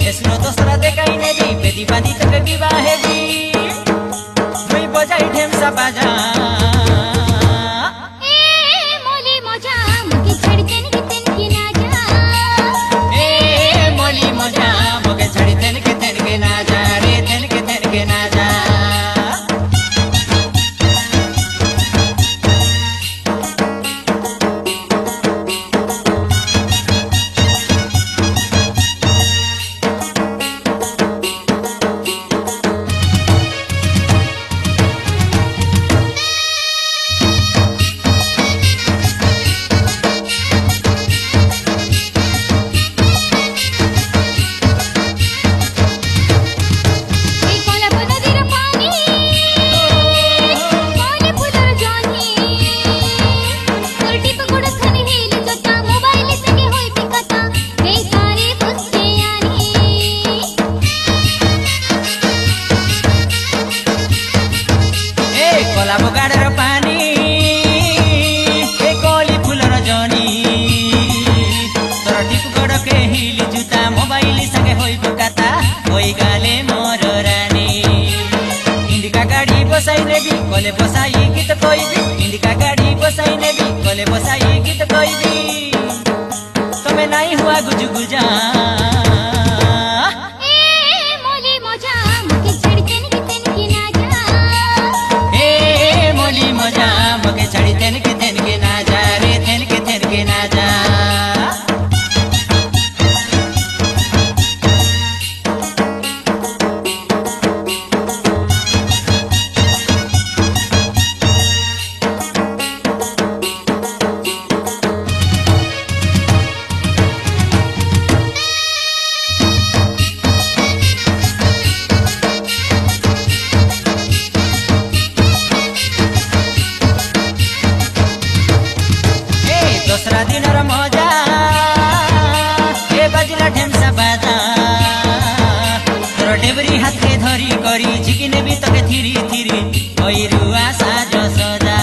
यसरो दोस्रा देखाइ नेबी बेदी बाँधी तक विवाह हेबी मुई बजाई ढेम्सा बाजा गाडेर पानी कोली फुल र जनी तर टिपगढ के हिली जुत्ता मोबाइल सँगै होइ बुकाता होइ गाले मोर रानी इंडिका गाडी बसाइ नेबी कोले बसाई गीत कोइबी इंडिका गाडी बसाइ नेबी कोले बसाई गीत कोइबी तमे नाइ हुआ गुजु गुजा छड़ी तेन के ना जा रे तेन के ना जा दोस्रा दिन र मजा बजिला ढेम्सा बाजा तर डेबरी हातले धरी करी झिकिने बितके थिरी थिरी भइरुवा साज सजा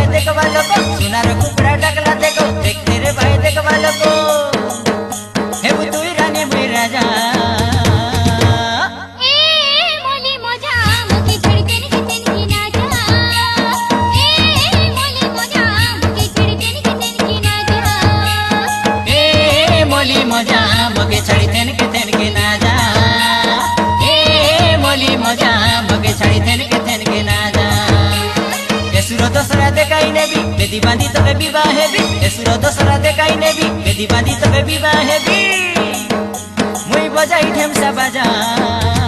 सुनार कुकुरा डगला देखो देखते रे भाई देखवा लोगो हे बुतुई रानी मुई राजा ए मोली मजा मुके छड़ी तेन की ना जा ए मोली मजा मुके छड़ी तेन की ना जा ए मोली मजा मुके छड़ी तेन की ना जा ए मोली मजा मुके छड़ी तेन की ना जा यसरो दोस्रा देखाइ नेबी बेदी बाँधी तक विवाह हेबी यसरो दोस्रा देखाइ नेबी बेदी बाँधी तक विवाह हेबी मुई बजाई ढेम्सा बाजा